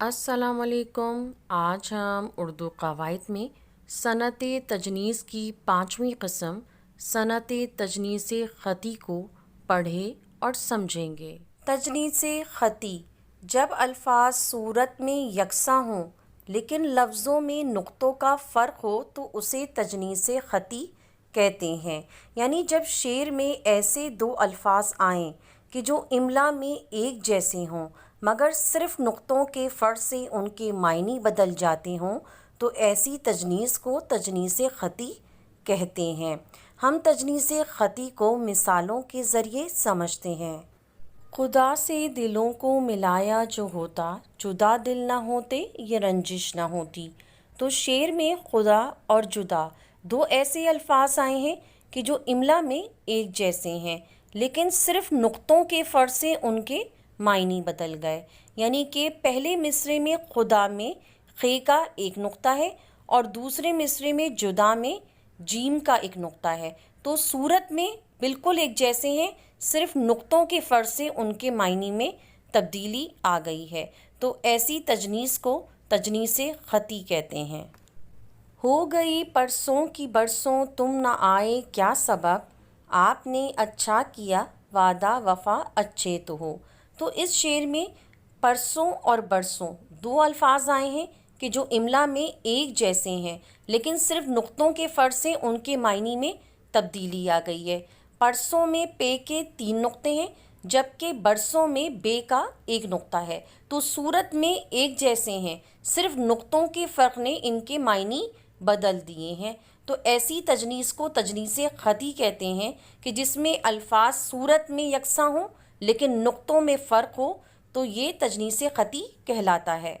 अस्सलामुअलैकुम। आज हम उर्दू कवायद में सनत तजनीस की पाँचवीं कस्म सनत तजनीस ख़ती को पढ़ें और समझेंगे। तजनीस ख़ती जब अल्फाज सूरत में यकसा हों लेकिन लफ्ज़ों में नुक्तों का फ़र्क हो तो उसे तजनीस ख़ती कहते हैं। यानी जब शेर में ऐसे दो अल्फाज आएँ कि जो इमला में एक जैसे हों मगर सिर्फ़ नुक्तों के फ़र्क से उनके मायने बदल जाते हों तो ऐसी तजनीस को तजनीस ख़ती कहते हैं। हम तजनीस ख़ती को मिसालों के ज़रिए समझते हैं। खुदा से दिलों को मिलाया जो होता, जुदा दिल ना होते ये रंजिश ना होती। तो शेर में खुदा और जुदा दो ऐसे अल्फाज आए हैं कि जो इमला में एक जैसे हैं लेकिन सिर्फ नुक्तों के फ़र्क से उनके मायने बदल गए। यानी कि पहले मिसरे में खुदा में खे का एक नुक्ता है और दूसरे मिसरे में जुदा में जीम का एक नुक्ता है। तो सूरत में बिल्कुल एक जैसे हैं, सिर्फ नुक्तों के फ़र्क से उनके मायने में तब्दीली आ गई है। तो ऐसी तजनीस को तजनीस ख़ती कहते हैं। हो गई परसों की बरसों तुम न आए क्या सबब, आपने अच्छा किया वादा वफ़ा अच्छे तो हो। तो इस शेर में परसों और बरसों दो अल्फाज आए हैं कि जो इमला में एक जैसे हैं लेकिन सिर्फ नुक्तों के फ़र्क से उनके मायने में तब्दीली आ गई है। परसों में पे के 3 नुक्ते हैं जबकि बरसों में बे का एक नुक्ता है। तो सूरत में एक जैसे हैं, सिर्फ नुक्तों के फ़र्क ने इनके मायने बदल दिए हैं। तो ऐसी तजनीस को तजनीस ख़ती कहते हैं कि जिसमें अल्फाज सूरत में यकसा हों लेकिन नुक्तों में फ़र्क हो तो ये तजनीस ख़ती कहलाता है।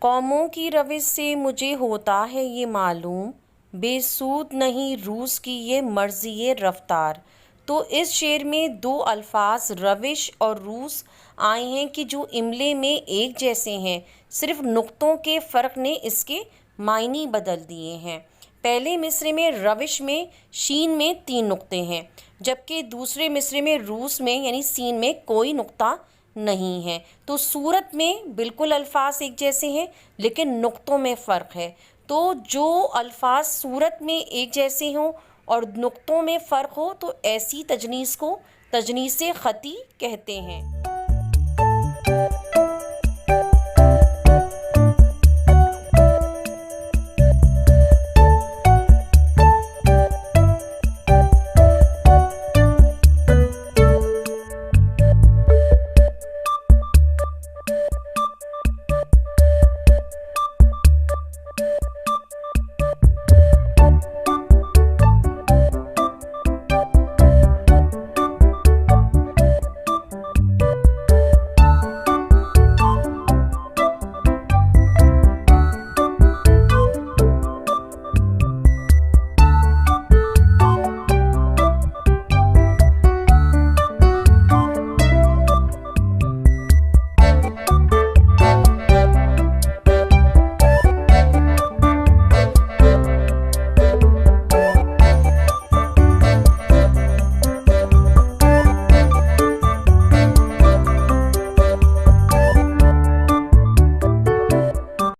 कौमों की रविश से मुझे होता है ये मालूम, बेसूद नहीं रूस की ये मर्ज़ी रफ्तार। तो इस शेर में दो अल्फाज रविश और रूस आए हैं कि जो इमले में एक जैसे हैं, सिर्फ नुक्तों के फ़र्क ने इसके मायने बदल दिए हैं। पहले मिसरे में रविश में शीन में 3 नुक्ते हैं जबकि दूसरे मिसरे में रूस में यानी सीन में कोई नुक्ता नहीं है। तो सूरत में बिल्कुल अल्फाज एक जैसे हैं लेकिन नुक्तों में फ़र्क है। तो जो अल्फाज सूरत में एक जैसे हों और नुक्तों में फ़र्क हो तो ऐसी तजनीस को तजनीस ख़ती कहते हैं।